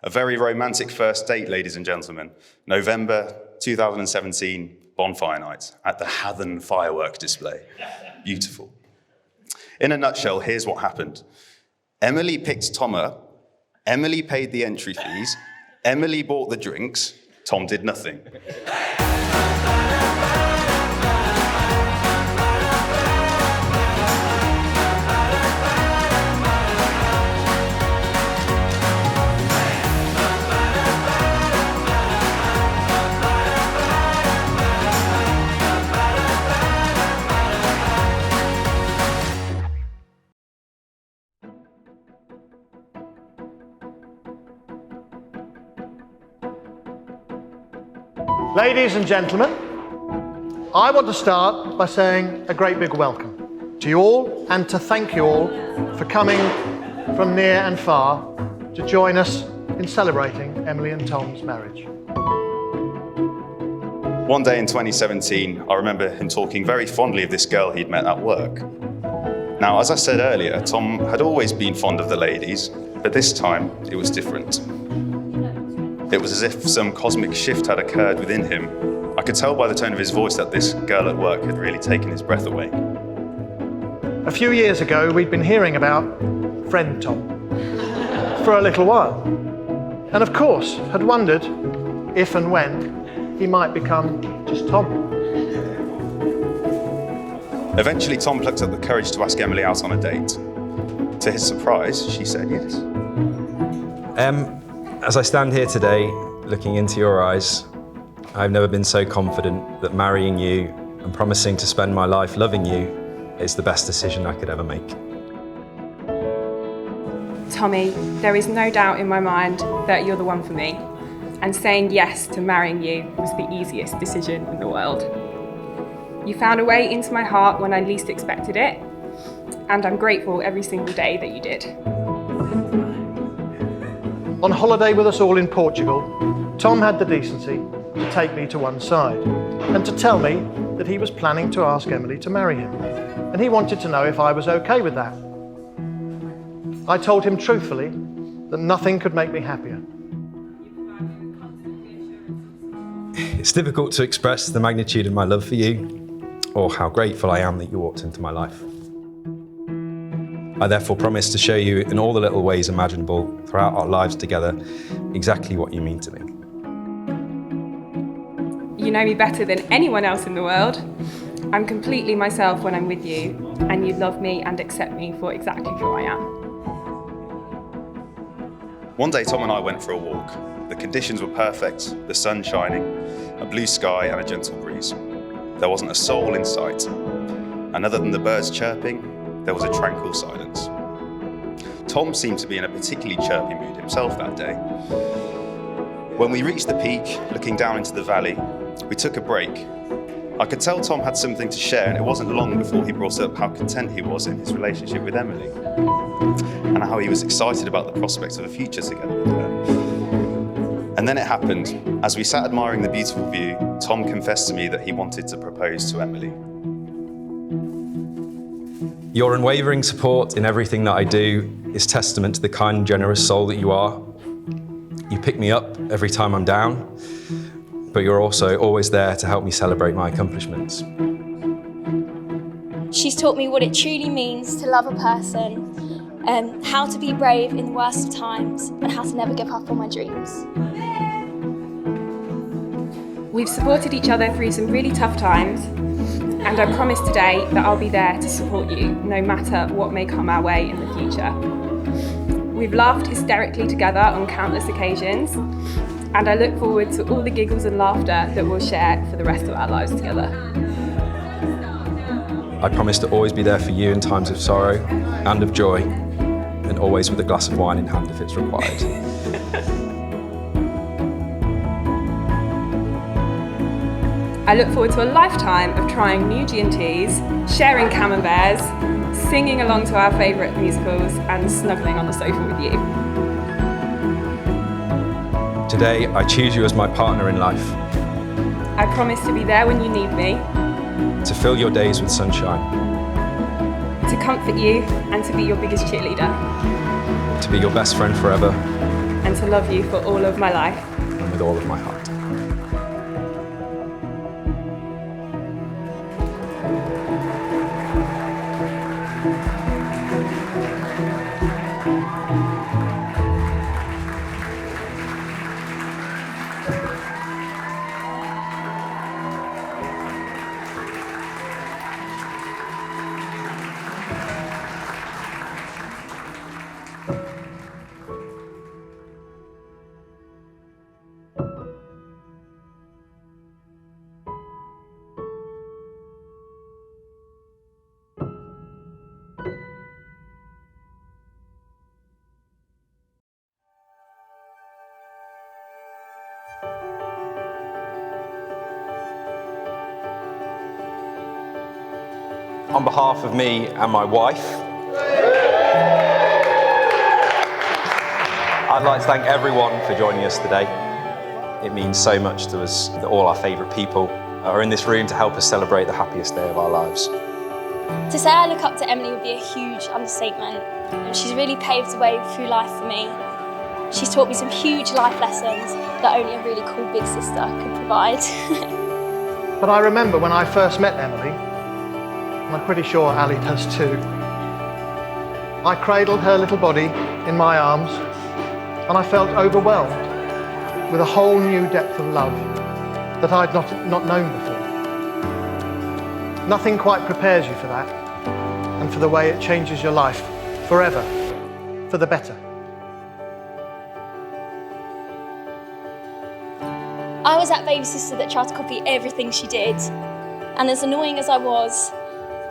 A very romantic first date, ladies and gentlemen. November 2017, bonfire night at the Hathen firework display. Beautiful. In a nutshell, here's what happened. Emily picked Tom up, Emily paid the entry fees, Emily bought the drinks, Tom did nothing. Ladies and gentlemen, I want to start by saying a great big welcome to you all and to thank you all for coming from near and far to join us in celebrating Emily and Tom's marriage. One day in 2017, I remember him talking very fondly of this girl he'd met at work. Now, as I said earlier, Tom had always been fond of the ladies, but this time it was different. It was as if some cosmic shift had occurred within him. I could tell by the tone of his voice that this girl at work had really taken his breath away. A few years ago, we'd been hearing about friend Tom for a little while. And of course, had wondered if and when he might become just Tom. Eventually, Tom plucked up the courage to ask Emily out on a date. To his surprise, she said yes. As I stand here today, looking into your eyes, I've never been so confident that marrying you and promising to spend my life loving you is the best decision I could ever make. Tommy, there is no doubt in my mind that you're the one for me, and saying yes to marrying you was the easiest decision in the world. You found a way into my heart when I least expected it, and I'm grateful every single day that you did. On holiday with us all in Portugal, Tom had the decency to take me to one side and to tell me that he was planning to ask Emily to marry him, and he wanted to know if I was okay with that. I told him truthfully that nothing could make me happier. It's difficult to express the magnitude of my love for you, or how grateful I am that you walked into my life. I therefore promise to show you in all the little ways imaginable throughout our lives together exactly what you mean to me. You know me better than anyone else in the world. I'm completely myself when I'm with you, and you love me and accept me for exactly who I am. One day, Tom and I went for a walk. The conditions were perfect, the sun shining, a blue sky and a gentle breeze. There wasn't a soul in sight, and other than the birds chirping, there was a tranquil silence. Tom seemed to be in a particularly chirpy mood himself that day. When we reached the peak, looking down into the valley, we took a break. I could tell Tom had something to share, and it wasn't long before he brought up how content he was in his relationship with Emily, and how he was excited about the prospect of a future together with her. And then it happened. As we sat admiring the beautiful view, Tom confessed to me that he wanted to propose to Emily. Your unwavering support in everything that I do is testament to the kind and generous soul that you are. You pick me up every time I'm down, but you're also always there to help me celebrate my accomplishments. She's taught me what it truly means to love a person, how to be brave in the worst of times, and how to never give up on my dreams. We've supported each other through some really tough times, and I promise today that I'll be there to support you no matter what may come our way in the future. We've laughed hysterically together on countless occasions, and I look forward to all the giggles and laughter that we'll share for the rest of our lives together. I promise to always be there for you in times of sorrow and of joy, and always with a glass of wine in hand if it's required. I look forward to a lifetime of trying new G&Ts, sharing camemberts, singing along to our favourite musicals, and snuggling on the sofa with you. Today, I choose you as my partner in life. I promise to be there when you need me, to fill your days with sunshine, to comfort you and to be your biggest cheerleader, to be your best friend forever, and and to love you for all of my life. and with all of my heart. On behalf of me and my wife, I'd like to thank everyone for joining us today. It means so much to us that all our favourite people are in this room to help us celebrate the happiest day of our lives. To say I look up to Emily would be a huge understatement. She's really paved the way through life for me. She's taught me some huge life lessons that only a really cool big sister could provide. But I remember when I first met Emily, and I'm pretty sure Ali does too, I cradled her little body in my arms and I felt overwhelmed with a whole new depth of love that I'd not known before. Nothing quite prepares you for that and for the way it changes your life forever, for the better. I was that baby sister that tried to copy everything she did. And as annoying as I was,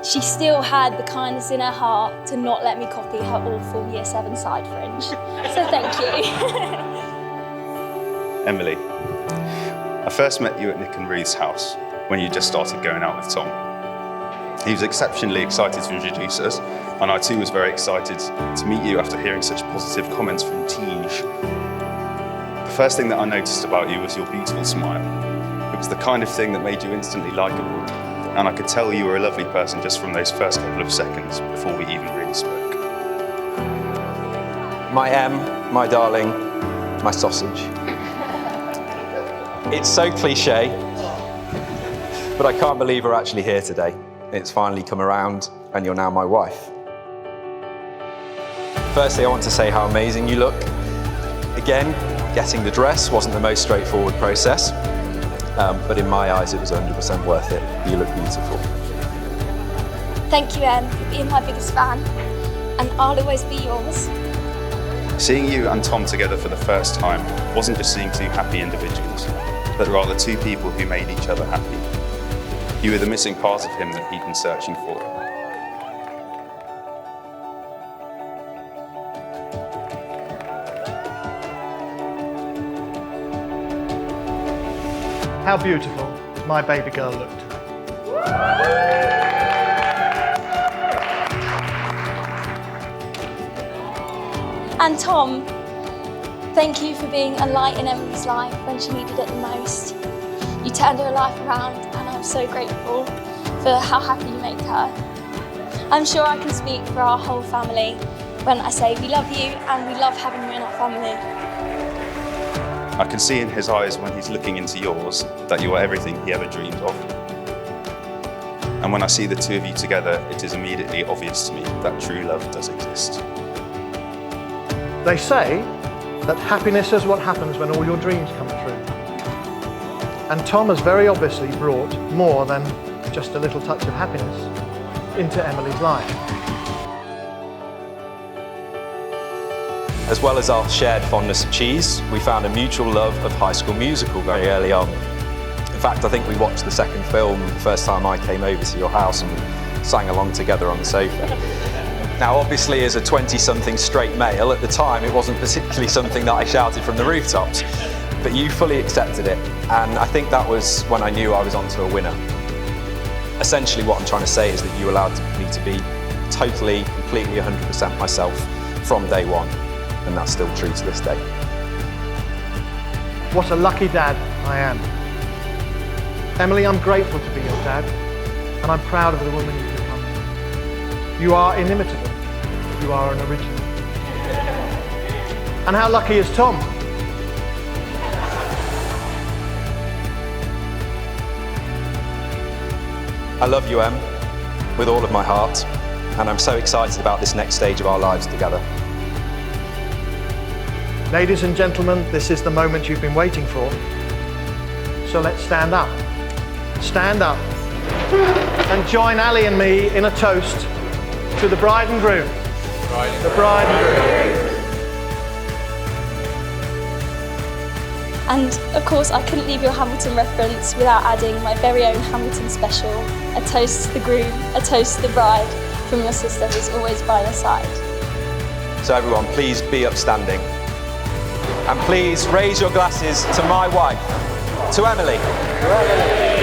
she still had the kindness in her heart to not let me copy her awful Year 7 side fringe. So thank you. Emily, I first met you at Nick and Ruth's house when you just started going out with Tom. He was exceptionally excited to introduce us, and I too was very excited to meet you after hearing such positive comments from Tej. The first thing that I noticed about you was your beautiful smile. It was the kind of thing that made you instantly likeable, and I could tell you were a lovely person just from those first couple of seconds before we even really spoke. My Em, my darling, my sausage. It's so cliche, but I can't believe we're actually here today. It's finally come around and you're now my wife. Firstly, I want to say how amazing you look. Again, getting the dress wasn't the most straightforward process, but in my eyes it was 100% worth it. You look beautiful. Thank you, Em, for being my biggest fan. And I'll always be yours. Seeing you and Tom together for the first time wasn't just seeing two happy individuals, but rather two people who made each other happy. You were the missing part of him that he'd been searching for. How beautiful my baby girl looked. And Tom, thank you for being a light in Emily's life when she needed it the most. You turned her life around and I'm so grateful for how happy you make her. I'm sure I can speak for our whole family when I say we love you and we love having you in our family. I can see in his eyes when he's looking into yours that you are everything he ever dreamed of. And when I see the two of you together, it is immediately obvious to me that true love does exist. They say that happiness is what happens when all your dreams come true. And Tom has very obviously brought more than just a little touch of happiness into Emily's life. As well as our shared fondness of cheese, we found a mutual love of High School Musical very early on. In fact, I think we watched the second film the first time I came over to your house and we sang along together on the sofa. Now, obviously, as a 20-something straight male, at the time it wasn't particularly something that I shouted from the rooftops, but you fully accepted it, and I think that was when I knew I was onto a winner. Essentially, what I'm trying to say is that you allowed me to be totally, completely 100% myself from day one. And that's still true to this day. What a lucky dad I am. Emily, I'm grateful to be your dad, and I'm proud of the woman you've become. You are inimitable. You are an original. And how lucky is Tom? I love you, Em, with all of my heart, and I'm so excited about this next stage of our lives together. Ladies and gentlemen, this is the moment you've been waiting for. So let's stand up. Stand up and join Ali and me in a toast to the bride and groom. The bride and groom. And of course, I couldn't leave your Hamilton reference without adding my very own Hamilton special, a toast to the groom, a toast to the bride, from your sister who's always by your side. So everyone, please be upstanding. And please raise your glasses to my wife, to Emily.